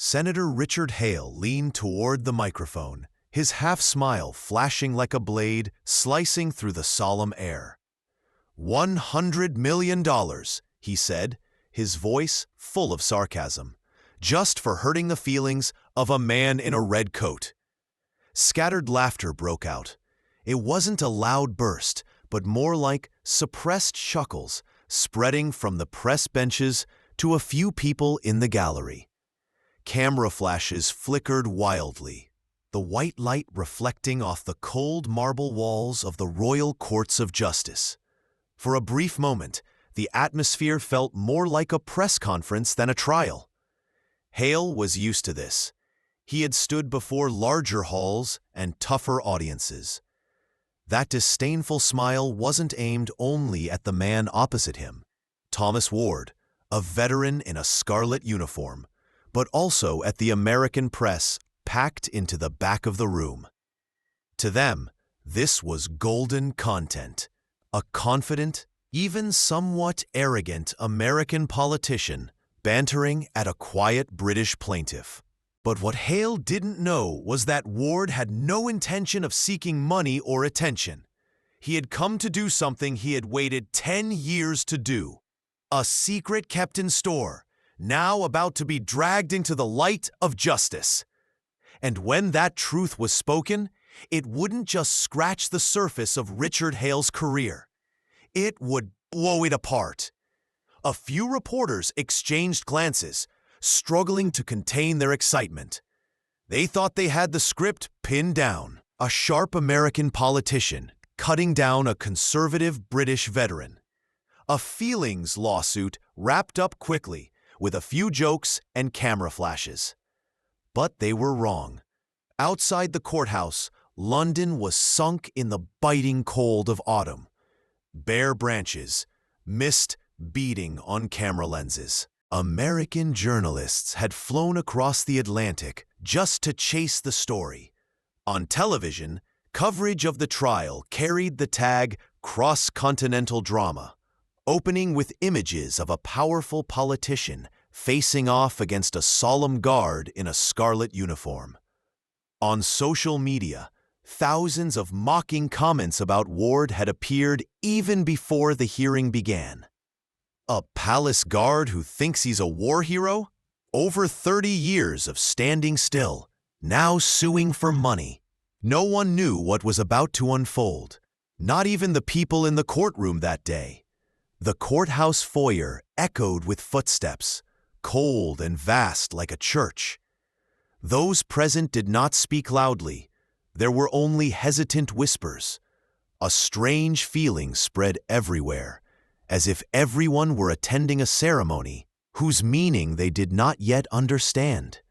Senator Richard Hale leaned toward the microphone, his half-smile flashing like a blade slicing through the solemn air. $100 million, he said, his voice full of sarcasm, just for hurting the feelings of a man in a red coat. Scattered laughter broke out. It wasn't a loud burst, but more like suppressed chuckles spreading from the press benches to a few people in the gallery. Camera flashes flickered wildly, the white light reflecting off the cold marble walls of the Royal Courts of Justice. For a brief moment, the atmosphere felt more like a press conference than a trial. Hale was used to this. He had stood before larger halls and tougher audiences. That disdainful smile wasn't aimed only at the man opposite him, Thomas Ward, a veteran in a scarlet uniform, but also at the American press packed into the back of the room. To them, this was golden content. A confident, even somewhat arrogant American politician bantering at a quiet British plaintiff. But what Hale didn't know was that Ward had no intention of seeking money or attention. He had come to do something he had waited 10 years to do. A secret kept in store, now about to be dragged into the light of justice. And when that truth was spoken, it wouldn't just scratch the surface of Richard Hale's career. It would blow it apart. A few reporters exchanged glances, struggling to contain their excitement. They thought they had the script pinned down. A sharp American politician cutting down a conservative British veteran. A feelings lawsuit wrapped up quickly with a few jokes and camera flashes. But they were wrong. Outside the courthouse, London was sunk in the biting cold of autumn. Bare branches, mist beating on camera lenses. American journalists had flown across the Atlantic just to chase the story. On television, coverage of the trial carried the tag cross-continental drama, opening with images of a powerful politician facing off against a solemn guard in a scarlet uniform. On social media, thousands of mocking comments about Ward had appeared even before the hearing began. A palace guard who thinks he's a war hero? Over 30 years of standing still, now suing for money. No one knew what was about to unfold, not even the people in the courtroom that day. The courthouse foyer echoed with footsteps, cold and vast like a church. Those present did not speak loudly. There were only hesitant whispers. A strange feeling spread everywhere, as if everyone were attending a ceremony whose meaning they did not yet understand.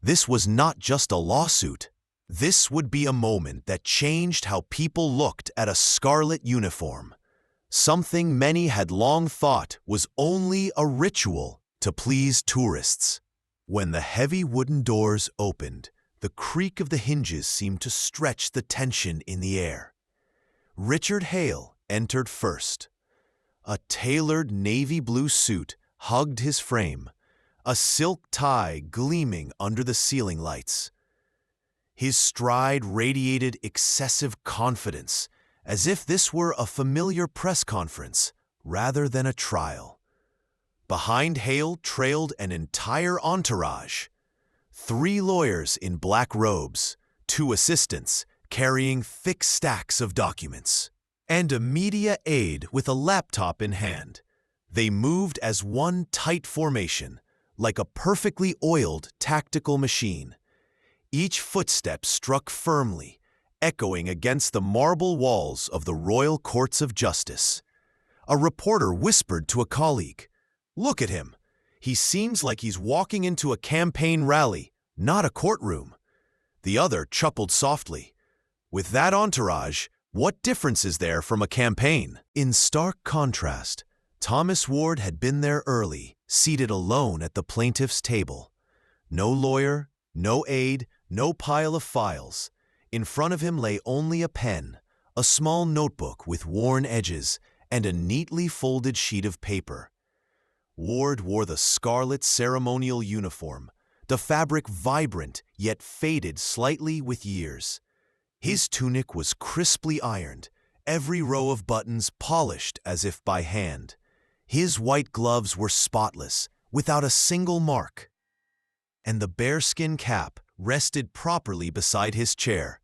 This was not just a lawsuit. This would be a moment that changed how people looked at a scarlet uniform, something many had long thought was only a ritual to please tourists. When the heavy wooden doors opened, the creak of the hinges seemed to stretch the tension in the air. Richard Hale entered first. A tailored navy blue suit hugged his frame, a silk tie gleaming under the ceiling lights. His stride radiated excessive confidence, as if this were a familiar press conference rather than a trial. Behind Hale trailed an entire entourage. 3 lawyers in black robes, 2 assistants carrying thick stacks of documents, and a media aide with a laptop in hand. They moved as one tight formation, like a perfectly oiled tactical machine. Each footstep struck firmly, echoing against the marble walls of the Royal Courts of Justice. A reporter whispered to a colleague, "Look at him. He seems like he's walking into a campaign rally, not a courtroom." The other chuckled softly. With that entourage, what difference is there from a campaign? In stark contrast, Thomas Ward had been there early, seated alone at the plaintiff's table. No lawyer, no aide, no pile of files. In front of him lay only a pen, a small notebook with worn edges, and a neatly folded sheet of paper. Ward wore the scarlet ceremonial uniform, the fabric vibrant yet faded slightly with years. His tunic was crisply ironed, every row of buttons polished as if by hand. His white gloves were spotless, without a single mark. And the bearskin cap rested properly beside his chair.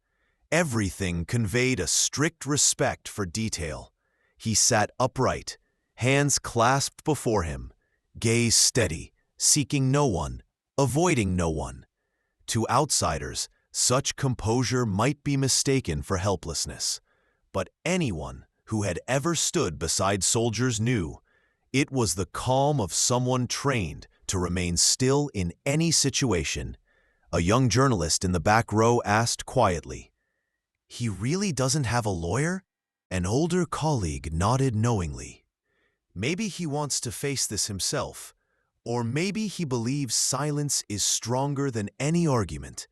Everything conveyed a strict respect for detail. He sat upright, hands clasped before him, gaze steady, seeking no one, avoiding no one. To outsiders, such composure might be mistaken for helplessness, but anyone who had ever stood beside soldiers knew it was the calm of someone trained to remain still in any situation. A young journalist in the back row asked quietly, "He really doesn't have a lawyer?" An older colleague nodded knowingly. Maybe he wants to face this himself, or maybe he believes silence is stronger than any argument.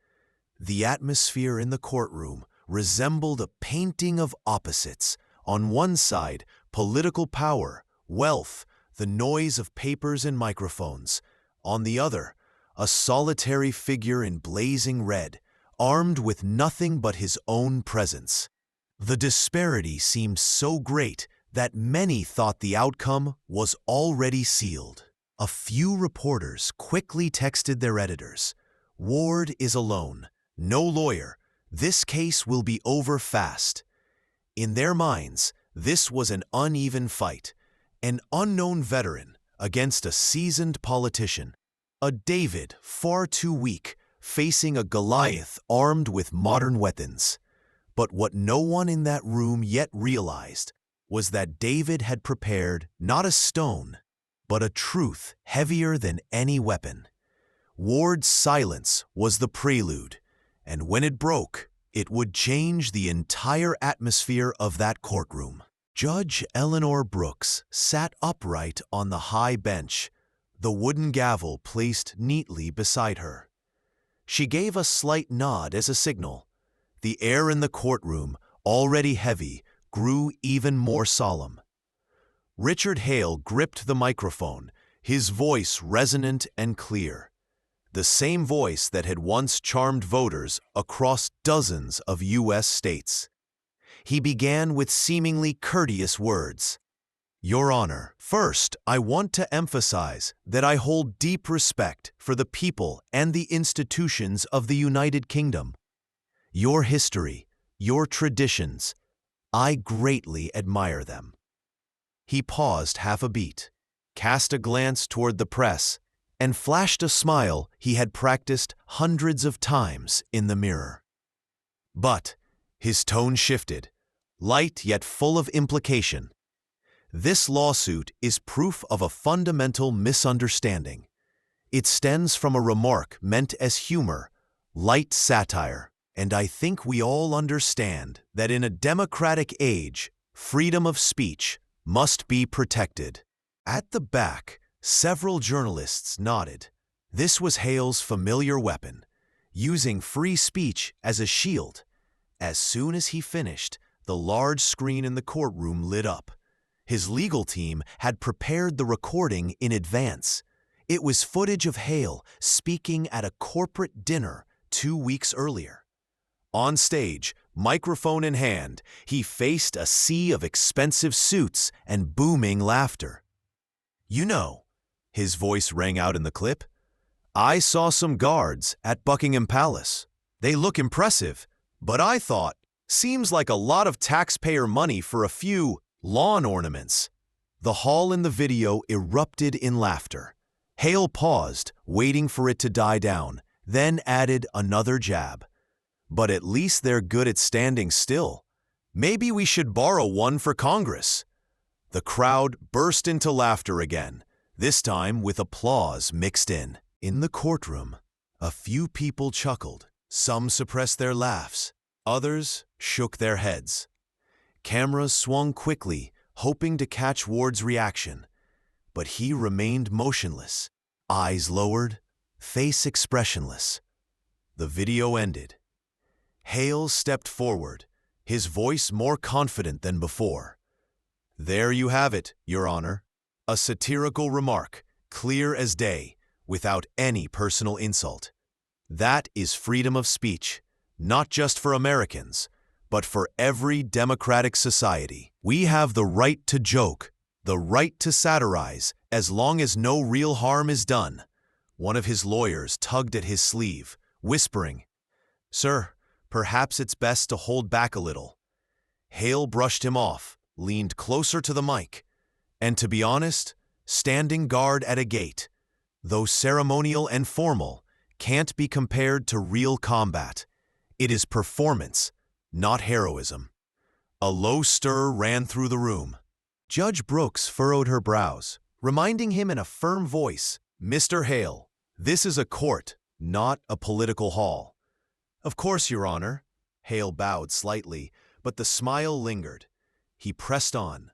The atmosphere in the courtroom resembled a painting of opposites. On one side, political power, wealth, the noise of papers and microphones. On the other, a solitary figure in blazing red, armed with nothing but his own presence. The disparity seemed so great that many thought the outcome was already sealed. A few reporters quickly texted their editors, "Ward is alone, no lawyer. This case will be over fast." In their minds, this was an uneven fight, an unknown veteran against a seasoned politician, a David far too weak, facing a Goliath armed with modern weapons. But what no one in that room yet realized was that David had prepared not a stone, but a truth heavier than any weapon. Ward's silence was the prelude, and when it broke, it would change the entire atmosphere of that courtroom. Judge Eleanor Brooks sat upright on the high bench, the wooden gavel placed neatly beside her. She gave a slight nod as a signal. The air in the courtroom, already heavy, grew even more solemn. Richard Hale gripped the microphone, his voice resonant and clear. The same voice that had once charmed voters across dozens of U.S. states. He began with seemingly courteous words. "Your Honor, first, I want to emphasize that I hold deep respect for the people and the institutions of the United Kingdom. Your history, your traditions, I greatly admire them." He paused half a beat, cast a glance toward the press, and flashed a smile he had practiced hundreds of times in the mirror. But his tone shifted, light yet full of implication. This lawsuit is proof of a fundamental misunderstanding. It stems from a remark meant as humor, light satire, and I think we all understand that in a democratic age, freedom of speech must be protected. At the back, several journalists nodded. This was Hale's familiar weapon, using free speech as a shield. As soon as he finished, the large screen in the courtroom lit up. His legal team had prepared the recording in advance. It was footage of Hale speaking at a corporate dinner 2 weeks earlier. On stage, microphone in hand, he faced a sea of expensive suits and booming laughter. "You know," his voice rang out in the clip, "I saw some guards at Buckingham Palace. They look impressive, but I thought, seems like a lot of taxpayer money for a few lawn ornaments." The hall in the video erupted in laughter. Hale paused, waiting for it to die down, then added another jab. "But at least they're good at standing still. Maybe we should borrow one for Congress." The crowd burst into laughter again, this time with applause mixed in. In the courtroom, a few people chuckled. Some suppressed their laughs. Others shook their heads. Cameras swung quickly, hoping to catch Ward's reaction. But he remained motionless, eyes lowered, face expressionless. The video ended. Hale stepped forward, his voice more confident than before. "There you have it, Your Honor. A satirical remark, clear as day, without any personal insult. That is freedom of speech, not just for Americans, but for every democratic society. We have the right to joke, the right to satirize, as long as no real harm is done. One of his lawyers tugged at his sleeve, whispering, "Sir, perhaps it's best to hold back a little." Hale brushed him off, leaned closer to the mic, and to be honest, standing guard at a gate, though ceremonial and formal, can't be compared to real combat. It is performance, not heroism. A low stir ran through the room. Judge Brooks furrowed her brows, reminding him in a firm voice, "Mr. Hale, this is a court, not a political hall." "Of course, Your Honor." Hale bowed slightly, but the smile lingered. He pressed on.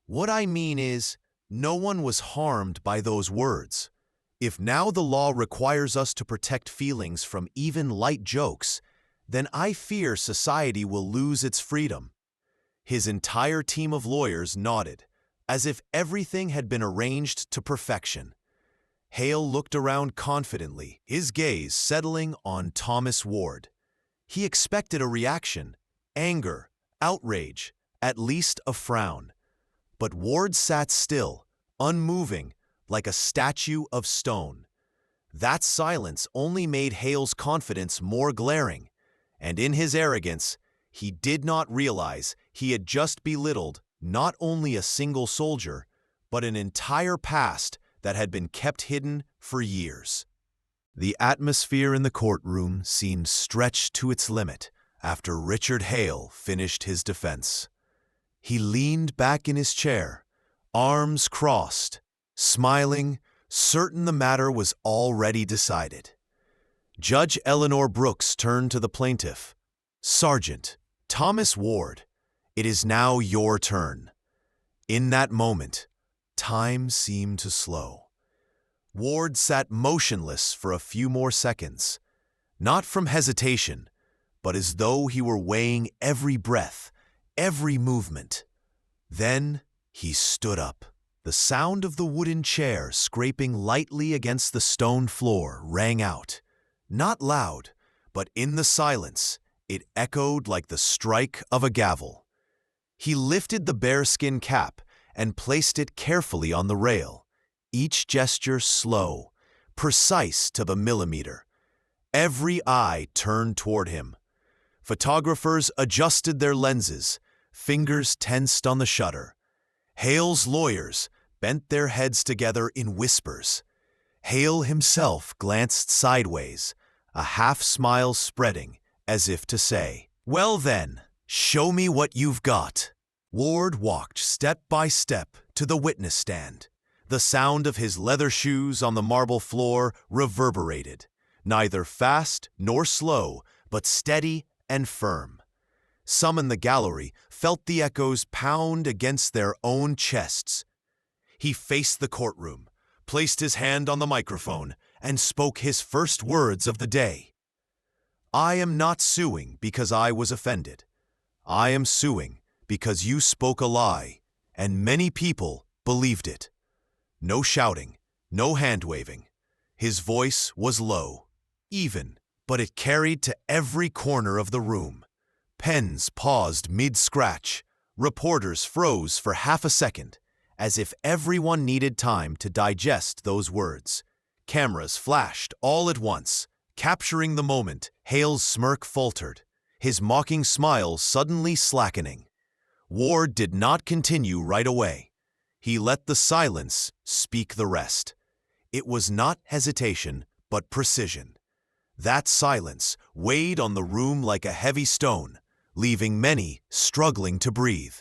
"What I mean is, no one was harmed by those words. If now the law requires us to protect feelings from even light jokes, then I fear society will lose its freedom." His entire team of lawyers nodded, as if everything had been arranged to perfection. Hale looked around confidently, his gaze settling on Thomas Ward. He expected a reaction, anger, outrage, at least a frown. But Ward sat still, unmoving, like a statue of stone. That silence only made Hale's confidence more glaring, and in his arrogance, he did not realize he had just belittled not only a single soldier, but an entire past that had been kept hidden for years. The atmosphere in the courtroom seemed stretched to its limit after Richard Hale finished his defense. He leaned back in his chair, arms crossed, smiling, certain the matter was already decided. Judge Eleanor Brooks turned to the plaintiff. "Sergeant Thomas Ward, it is now your turn." In that moment, time seemed to slow. Ward sat motionless for a few more seconds, not from hesitation, but as though he were weighing every breath, every movement. Then he stood up. The sound of the wooden chair scraping lightly against the stone floor rang out. Not loud, but in the silence, it echoed like the strike of a gavel. He lifted the bearskin cap and placed it carefully on the rail, each gesture slow, precise to the millimeter. Every eye turned toward him. Photographers adjusted their lenses, fingers tensed on the shutter. Hale's lawyers bent their heads together in whispers. Hale himself glanced sideways, a half-smile spreading, as if to say, "Well then, show me what you've got." Ward walked step by step to the witness stand. The sound of his leather shoes on the marble floor reverberated, neither fast nor slow, but steady and firm. Some in the gallery felt the echoes pound against their own chests. He faced the courtroom, placed his hand on the microphone, and spoke his first words of the day. "I am not suing because I was offended. I am suing because you spoke a lie, and many people believed it." No shouting, no hand-waving. His voice was low, even, but it carried to every corner of the room. Pens paused mid-scratch. Reporters froze for half a second, as if everyone needed time to digest those words. Cameras flashed all at once, capturing the moment. Hale's smirk faltered, his mocking smile suddenly slackening. Ward did not continue right away. He let the silence speak the rest. It was not hesitation, but precision. That silence weighed on the room like a heavy stone, leaving many struggling to breathe.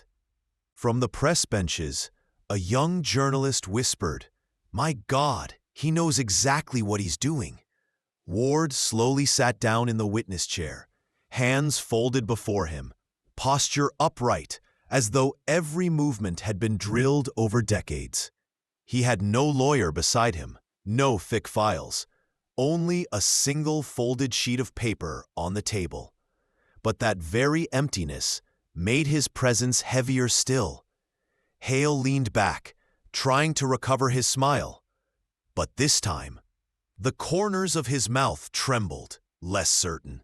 From the press benches, a young journalist whispered, "My God, he knows exactly what he's doing." Ward slowly sat down in the witness chair, hands folded before him, posture upright, as though every movement had been drilled over decades. He had no lawyer beside him, no thick files, only a single folded sheet of paper on the table. But that very emptiness made his presence heavier still. Hale leaned back, trying to recover his smile. But this time, The corners of his mouth trembled, less certain.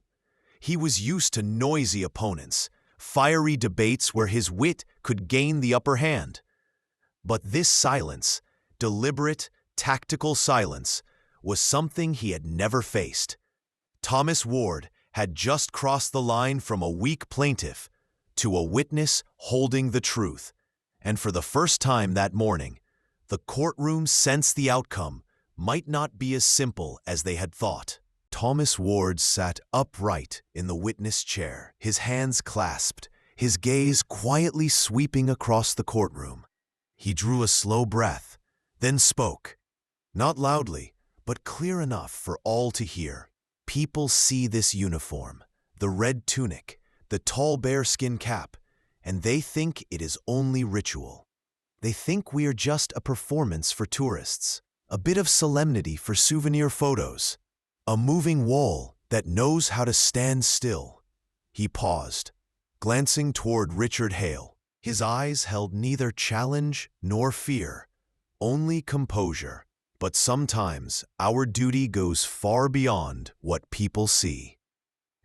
He was used to noisy opponents, fiery debates where his wit could gain the upper hand. But this silence, deliberate, tactical silence, was something he had never faced. Thomas Ward had just crossed the line from a weak plaintiff to a witness holding the truth, and for the first time that morning, the courtroom sensed the outcome might not be as simple as they had thought. Thomas Ward sat upright in the witness chair, his hands clasped, his gaze quietly sweeping across the courtroom. He drew a slow breath, then spoke, not loudly, but clear enough for all to hear. People see this uniform, the red tunic, the tall bearskin cap, and they think it is only ritual. They think we are just a performance for tourists, a bit of solemnity for souvenir photos, a moving wall that knows how to stand still. He paused, glancing toward Richard Hale. His eyes held neither challenge nor fear, only composure. But sometimes our duty goes far beyond what people see.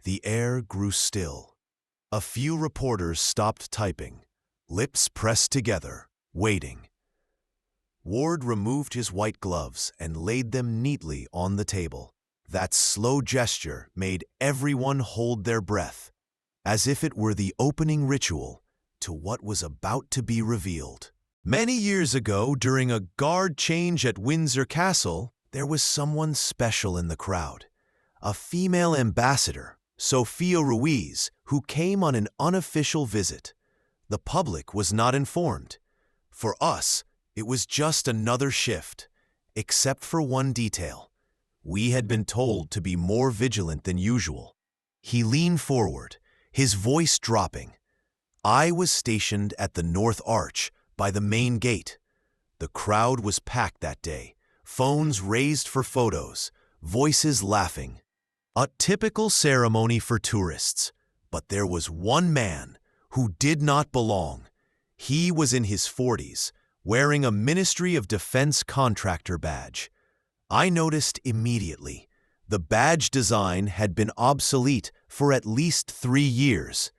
The air grew still. A few reporters stopped typing, lips pressed together, waiting. Ward removed his white gloves and laid them neatly on the table. That slow gesture made everyone hold their breath, as if it were the opening ritual to what was about to be revealed. Many years ago, during a guard change at Windsor Castle, there was someone special in the crowd. A female ambassador, Clara Ruiz, who came on an unofficial visit. The public was not informed. For us, it was just another shift, except for one detail. We had been told to be more vigilant than usual. He leaned forward, his voice dropping. I was stationed at the North Arch, by the main gate. The crowd was packed that day, phones raised for photos, voices laughing. A typical ceremony for tourists, but there was one man who did not belong. He was in his 40s, wearing a Ministry of Defense contractor badge. I noticed immediately. The badge design had been obsolete for at least 3 years.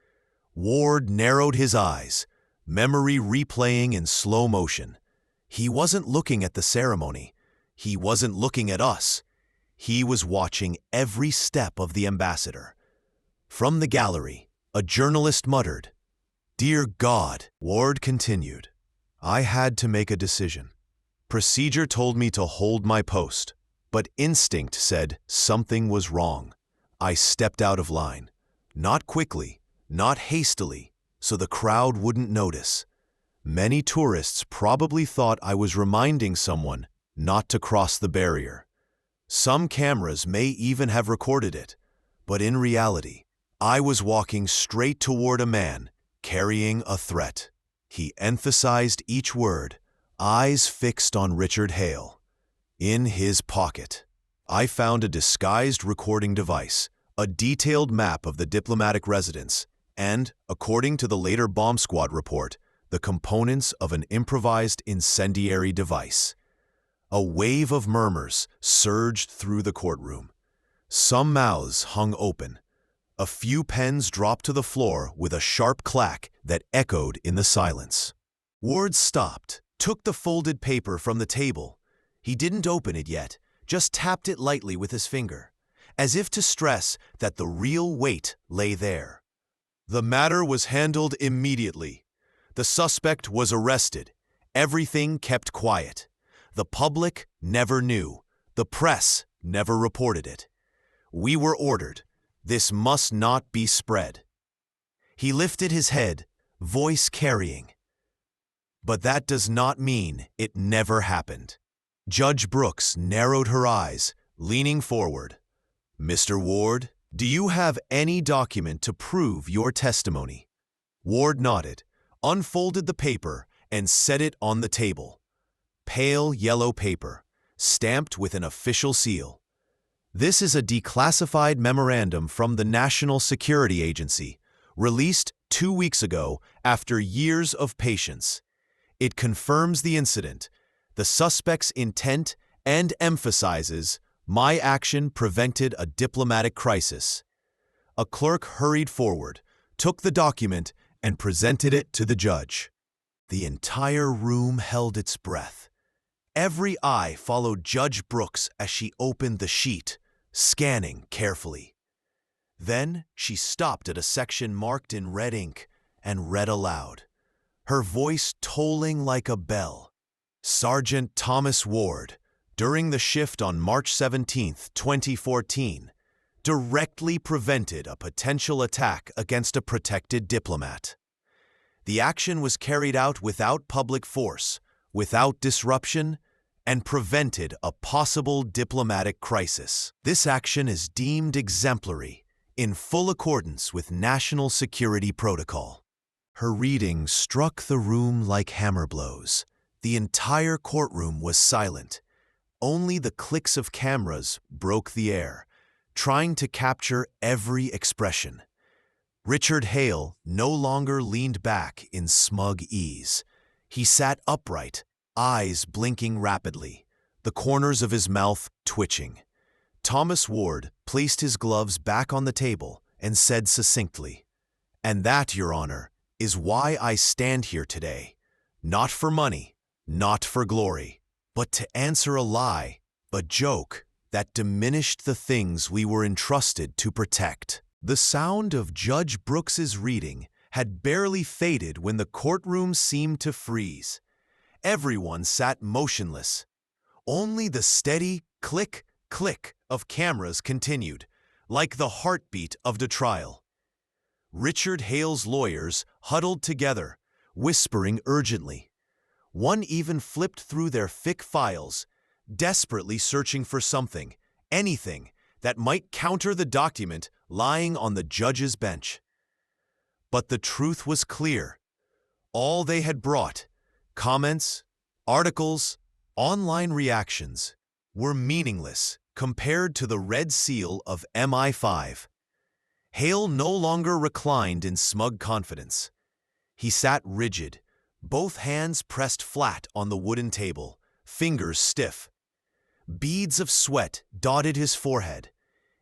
Ward narrowed his eyes, memory replaying in slow motion. He wasn't looking at the ceremony. He wasn't looking at us. He was watching every step of the ambassador. From the gallery, a journalist muttered, "Dear God," Ward continued. I had to make a decision. Procedure told me to hold my post, but instinct said something was wrong. I stepped out of line, not quickly, not hastily, so the crowd wouldn't notice. Many tourists probably thought I was reminding someone not to cross the barrier. Some cameras may even have recorded it, but in reality, I was walking straight toward a man carrying a threat. He emphasized each word, eyes fixed on Richard Hale. In his pocket, I found a disguised recording device, a detailed map of the diplomatic residence, and, according to the later bomb squad report, the components of an improvised incendiary device. A wave of murmurs surged through the courtroom. Some mouths hung open. A few pens dropped to the floor with a sharp clack that echoed in the silence. Ward stopped, took the folded paper from the table. He didn't open it yet, just tapped it lightly with his finger, as if to stress that the real weight lay there. The matter was handled immediately. The suspect was arrested. Everything kept quiet. The public never knew. The press never reported it. We were ordered. This must not be spread. He lifted his head, voice carrying. But that does not mean it never happened. Judge Brooks narrowed her eyes, leaning forward. Mr. Ward, do you have any document to prove your testimony? Ward nodded, unfolded the paper, and set it on the table. Pale yellow paper, stamped with an official seal. This is a declassified memorandum from the National Security Agency, released 2 weeks ago after years of patience. It confirms the incident, the suspect's intent, and emphasizes My action prevented a diplomatic crisis. A clerk hurried forward, took the document, and presented it to the judge. The entire room held its breath. Every eye followed Judge Brooks as she opened the sheet, scanning carefully. Then she stopped at a section marked in red ink and read aloud, her voice tolling like a bell. Sergeant Thomas Ward, during the shift on March 17, 2014, directly prevented a potential attack against a protected diplomat. The action was carried out without public force, without disruption, and prevented a possible diplomatic crisis. This action is deemed exemplary, in full accordance with national security protocol. Her reading struck the room like hammer blows. The entire courtroom was silent. Only the clicks of cameras broke the air, trying to capture every expression. Richard Hale no longer leaned back in smug ease. He sat upright, eyes blinking rapidly, the corners of his mouth twitching. Thomas Ward placed his gloves back on the table and said succinctly, "And that, Your Honor, is why I stand here today. Not for money, not for glory, but to answer a lie, a joke that diminished the things we were entrusted to protect." The sound of Judge Brooks's reading had barely faded when the courtroom seemed to freeze. Everyone sat motionless. Only the steady click, click of cameras continued, like the heartbeat of the trial. Richard Hale's lawyers huddled together, whispering urgently. One even flipped through their thick files, desperately searching for something, anything, that might counter the document lying on the judge's bench. But the truth was clear. All they had brought, comments, articles, online reactions, were meaningless compared to the red seal of MI5. Hale no longer reclined in smug confidence. He sat rigid, both hands pressed flat on the wooden table, fingers stiff. Beads of sweat dotted his forehead.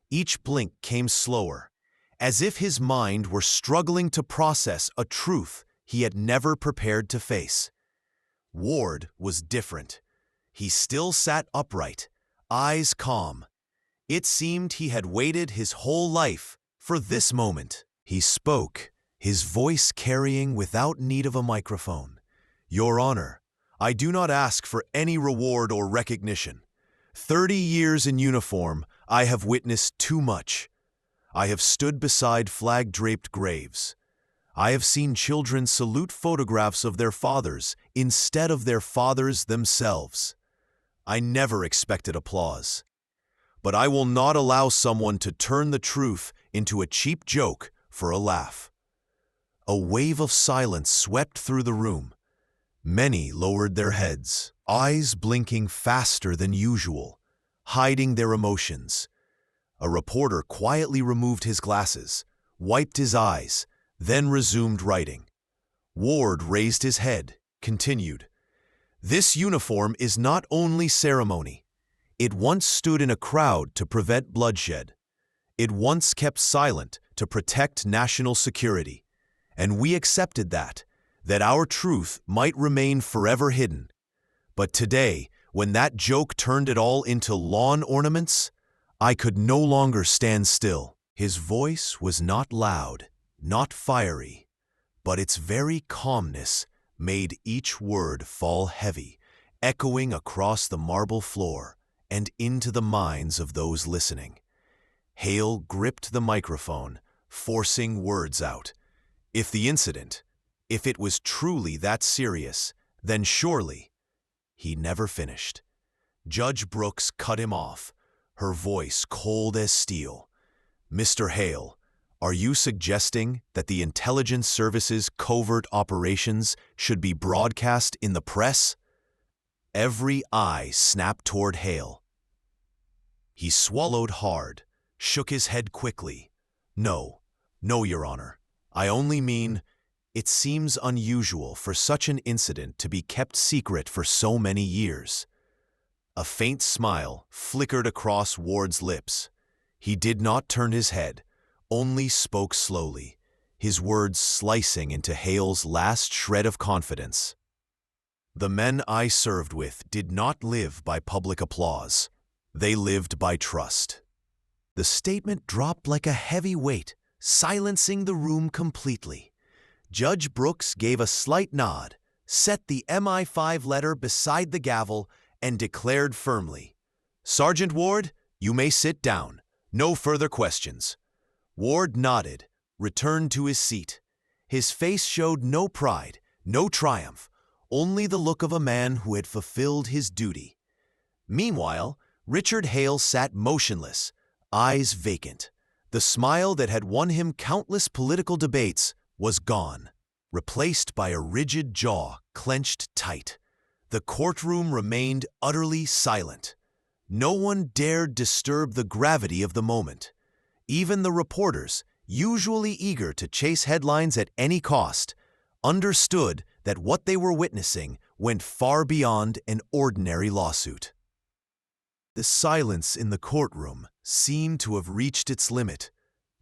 Each blink came slower, as if his mind were struggling to process a truth he had never prepared to face. Ward was different. He still sat upright, eyes calm. It seemed he had waited his whole life for this moment. He spoke, his voice carrying without need of a microphone. "Your Honor, I do not ask for any reward or recognition. 30 years in uniform, I have witnessed too much. I have stood beside flag-draped graves. I have seen children salute photographs of their fathers instead of their fathers themselves. I never expected applause. But I will not allow someone to turn the truth into a cheap joke for a laugh." A wave of silence swept through the room. Many lowered their heads, eyes blinking faster than usual, hiding their emotions. A reporter quietly removed his glasses, wiped his eyes, then resumed writing. Ward raised his head, continued, "This uniform is not only ceremony. It once stood in a crowd to prevent bloodshed. It once kept silent to protect national security. And we accepted that our truth might remain forever hidden. But today, when that joke turned it all into lawn ornaments, I could no longer stand still." His voice was not loud, not fiery, but its very calmness made each word fall heavy, echoing across the marble floor and into the minds of those listening. Hale gripped the microphone, forcing words out. If the incident, if it was truly that serious, then surely— He never finished. Judge Brooks cut him off, her voice cold as steel. "Mr. Hale, are you suggesting that the intelligence service's covert operations should be broadcast in the press?" Every eye snapped toward Hale. He swallowed hard, shook his head quickly. No, Your Honor. I only mean, it seems unusual for such an incident to be kept secret for so many years." A faint smile flickered across Ward's lips. He did not turn his head, only spoke slowly, his words slicing into Hale's last shred of confidence. "The men I served with did not live by public applause. They lived by trust." The statement dropped like a heavy weight, silencing the room completely. Judge Brooks gave a slight nod, set the MI5 letter beside the gavel, and declared firmly, "Sergeant Ward, you may sit down. No further questions." Ward nodded, returned to his seat. His face showed no pride, no triumph, only the look of a man who had fulfilled his duty. Meanwhile, Richard Hale sat motionless, eyes vacant. The smile that had won him countless political debates was gone, replaced by a rigid jaw clenched tight. The courtroom remained utterly silent. No one dared disturb the gravity of the moment. Even the reporters, usually eager to chase headlines at any cost, understood that what they were witnessing went far beyond an ordinary lawsuit. The silence in the courtroom seemed to have reached its limit,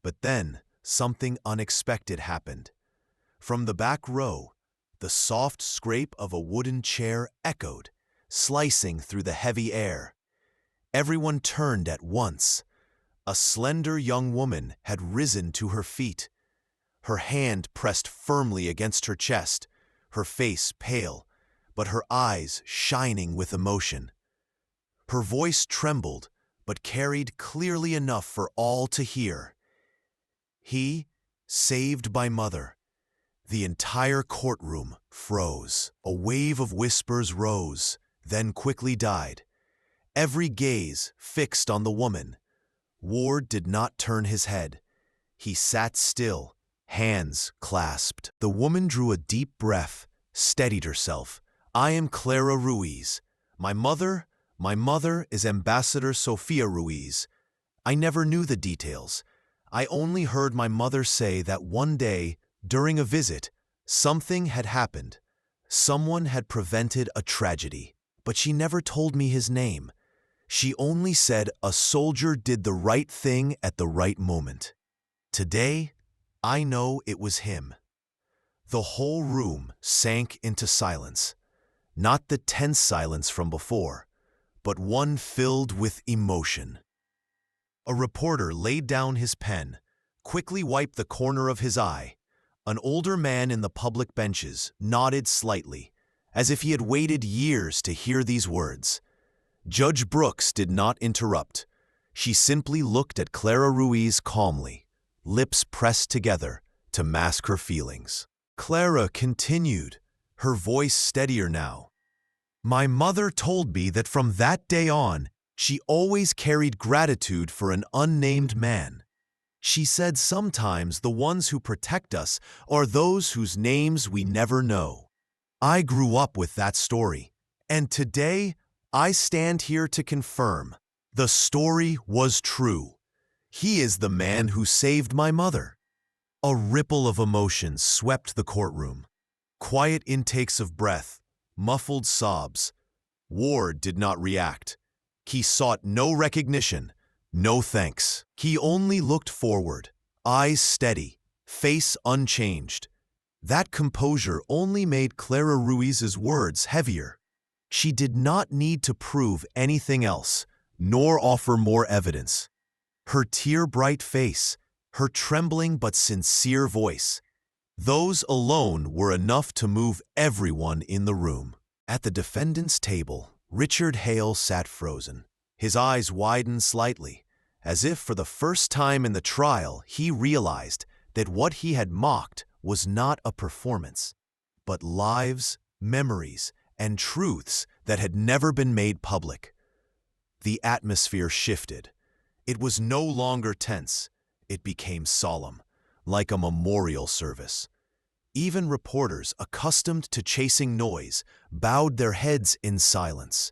but then something unexpected happened. From the back row, the soft scrape of a wooden chair echoed, slicing through the heavy air. Everyone turned at once. A slender young woman had risen to her feet, her hand pressed firmly against her chest, her face pale, but her eyes shining with emotion. Her voice trembled, but carried clearly enough for all to hear. "He saved my mother." The entire courtroom froze. A wave of whispers rose, then quickly died. Every gaze fixed on the woman. Ward did not turn his head. He sat still, hands clasped. The woman drew a deep breath, steadied herself. "I am Clara Ruiz. My mother is Ambassador Sofia Ruiz. I never knew the details. I only heard my mother say that one day, during a visit, something had happened. Someone had prevented a tragedy, but she never told me his name. She only said a soldier did the right thing at the right moment. Today, I know it was him." The whole room sank into silence, not the tense silence from before, but one filled with emotion. A reporter laid down his pen, quickly wiped the corner of his eye. An older man in the public benches nodded slightly, as if he had waited years to hear these words. Judge Brooks did not interrupt. She simply looked at Clara Ruiz calmly, lips pressed together to mask her feelings. Clara continued, her voice steadier now. "My mother told me that from that day on, she always carried gratitude for an unnamed man. She said sometimes the ones who protect us are those whose names we never know. I grew up with that story, and today I stand here to confirm the story was true. He is the man who saved my mother." A ripple of emotion swept the courtroom. Quiet intakes of breath, muffled sobs. Ward did not react. He sought no recognition, no thanks. He only looked forward, eyes steady, face unchanged. That composure only made Clara Ruiz's words heavier. She did not need to prove anything else, nor offer more evidence. Her tear-bright face, her trembling but sincere voice, those alone were enough to move everyone in the room. At the defendant's table, Richard Hale sat frozen. His eyes widened slightly, as if for the first time in the trial he realized that what he had mocked was not a performance, but lives, memories, and truths that had never been made public. The atmosphere shifted. It was no longer tense. It became solemn, like a memorial service. Even reporters accustomed to chasing noise bowed their heads in silence.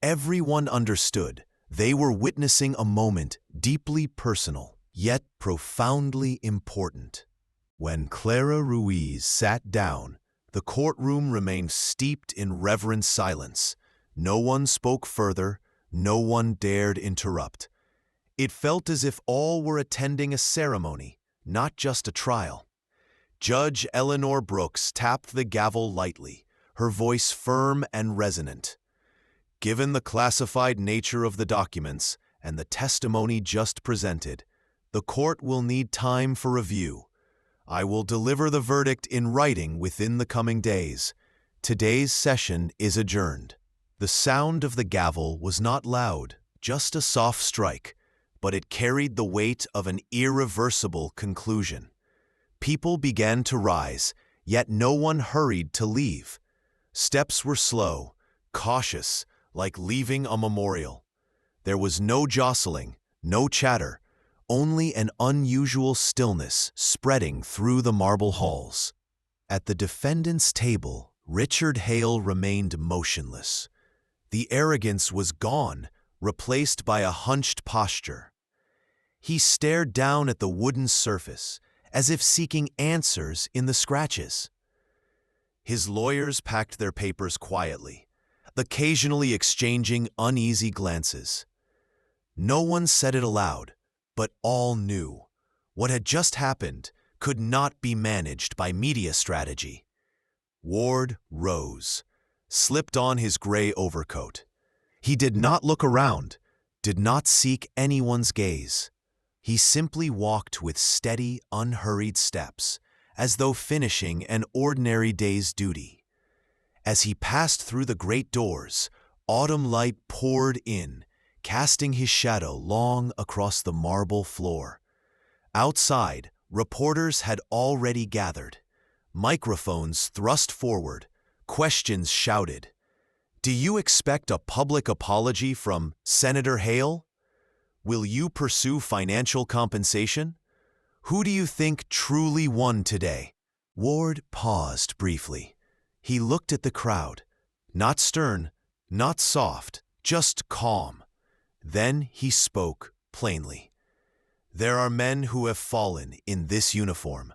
Everyone understood they were witnessing a moment deeply personal, yet profoundly important. When Clara Ruiz sat down, the courtroom remained steeped in reverent silence. No one spoke further, no one dared interrupt. It felt as if all were attending a ceremony, not just a trial. Judge Eleanor Brooks tapped the gavel lightly, her voice firm and resonant. Given the classified nature of the documents and the testimony just presented, the court will need time for review. I will deliver the verdict in writing within the coming days. Today's session is adjourned. The sound of the gavel was not loud, just a soft strike, but it carried the weight of an irreversible conclusion. People began to rise, yet no one hurried to leave. Steps were slow, cautious, like leaving a memorial. There was no jostling, no chatter, only an unusual stillness spreading through the marble halls. At the defendant's table, Richard Hale remained motionless. The arrogance was gone, replaced by a hunched posture. He stared down at the wooden surface, as if seeking answers in the scratches. His lawyers packed their papers quietly, occasionally exchanging uneasy glances. No one said it aloud, but all knew. What had just happened could not be managed by media strategy. Ward rose, slipped on his gray overcoat. He did not look around, did not seek anyone's gaze. He simply walked with steady, unhurried steps, as though finishing an ordinary day's duty. As he passed through the great doors, autumn light poured in, casting his shadow long across the marble floor. Outside, reporters had already gathered. Microphones thrust forward, questions shouted. "Do you expect a public apology from Senator Hale? Will you pursue financial compensation? Who do you think truly won today?" Ward paused briefly. He looked at the crowd, not stern, not soft, just calm. Then he spoke plainly. "There are men who have fallen in this uniform.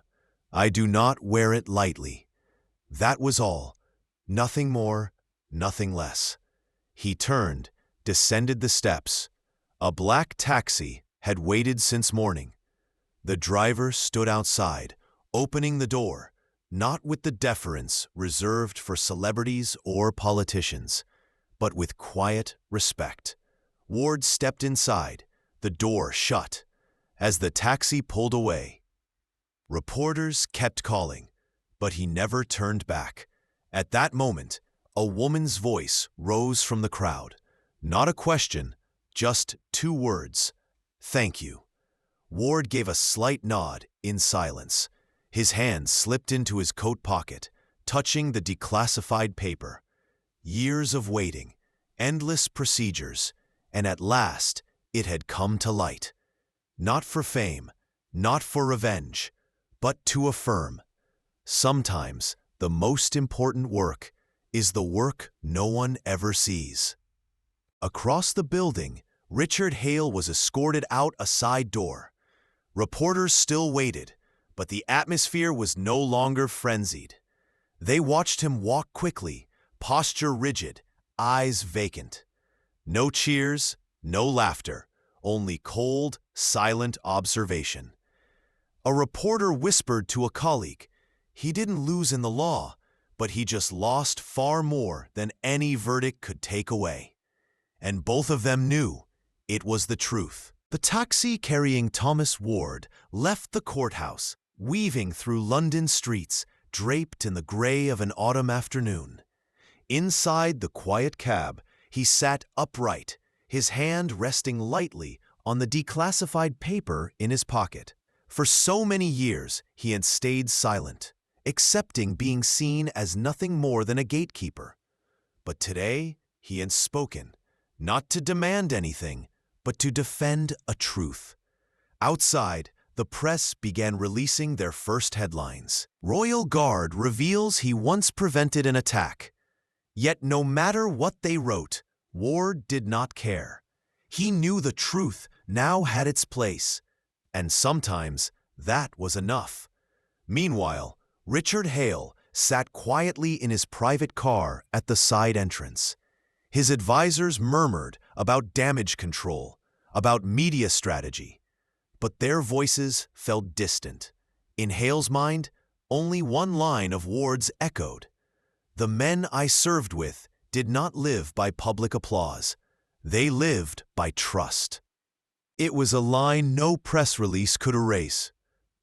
I do not wear it lightly. That was all. Nothing more, nothing less." He turned, descended the steps. A black taxi had waited since morning. The driver stood outside, opening the door, not with the deference reserved for celebrities or politicians, but with quiet respect. Ward stepped inside, the door shut. As the taxi pulled away, reporters kept calling, but he never turned back. At that moment, a woman's voice rose from the crowd. Not a question, just two words: "Thank you." Ward gave a slight nod in silence. His hand slipped into his coat pocket, touching the declassified paper. Years of waiting, endless procedures, and at last it had come to light. Not for fame, not for revenge, but to affirm. Sometimes the most important work is the work no one ever sees. Across the building, Richard Hale was escorted out a side door. Reporters still waited, but the atmosphere was no longer frenzied. They watched him walk quickly, posture rigid, eyes vacant. No cheers, no laughter, only cold, silent observation. A reporter whispered to a colleague, "He didn't lose in the law, but he just lost far more than any verdict could take away." And both of them knew it was the truth. The taxi carrying Thomas Ward left the courthouse, weaving through London streets, draped in the gray of an autumn afternoon. Inside the quiet cab, he sat upright, his hand resting lightly on the declassified paper in his pocket. For so many years, he had stayed silent, accepting being seen as nothing more than a gatekeeper. But today, he had spoken, not to demand anything, but to defend a truth. Outside, the press began releasing their first headlines. "Royal Guard reveals he once prevented an attack." Yet no matter what they wrote, Ward did not care. He knew the truth now had its place, and sometimes that was enough. Meanwhile, Richard Hale sat quietly in his private car at the side entrance. His advisors murmured about damage control, about media strategy, but their voices felt distant. In Hale's mind, only one line of Ward's echoed. The men I served with did not live by public applause. They lived by trust. It was a line no press release could erase.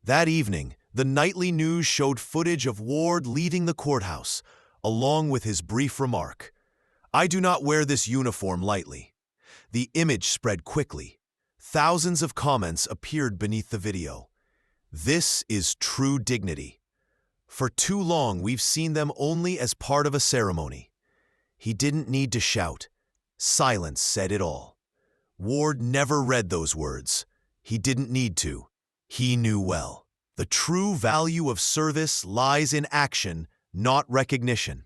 That evening, the nightly news showed footage of Ward leaving the courthouse, along with his brief remark, "I do not wear this uniform lightly." The image spread quickly. Thousands of comments appeared beneath the video. "This is true dignity. For too long, we've seen them only as part of a ceremony." He didn't need to shout. Silence said it all. Ward never read those words. He didn't need to. He knew well. The true value of service lies in action, not recognition.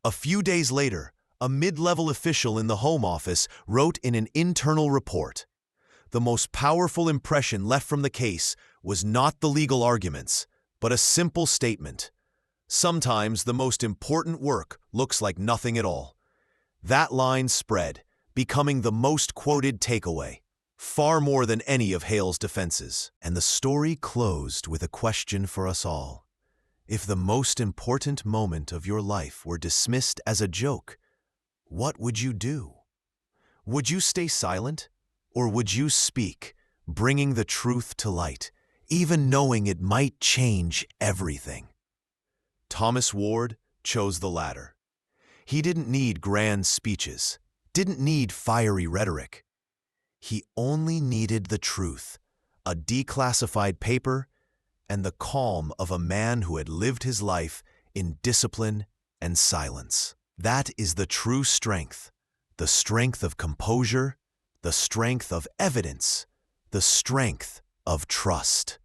A few days later, a mid-level official in the Home Office wrote in an internal report, "The most powerful impression left from the case was not the legal arguments, but a simple statement. Sometimes the most important work looks like nothing at all." That line spread, becoming the most quoted takeaway, far more than any of Hale's defenses. And the story closed with a question for us all. If the most important moment of your life were dismissed as a joke, what would you do? Would you stay silent, or would you speak, bringing the truth to light, even knowing it might change everything? Thomas Ward chose the latter. He didn't need grand speeches, didn't need fiery rhetoric. He only needed the truth, a declassified paper, and the calm of a man who had lived his life in discipline and silence. That is the true strength, the strength of composure, the strength of evidence, the strength of trust.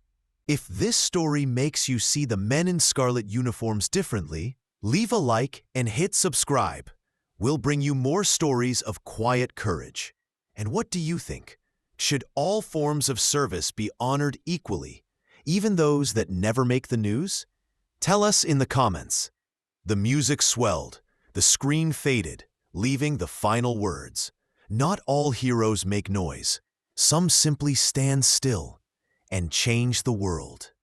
If this story makes you see the men in scarlet uniforms differently, leave a like and hit subscribe. We'll bring you more stories of quiet courage. And what do you think? Should all forms of service be honored equally, even those that never make the news? Tell us in the comments. The music swelled, the screen faded, leaving the final words. Not all heroes make noise. Some simply stand still and change the world.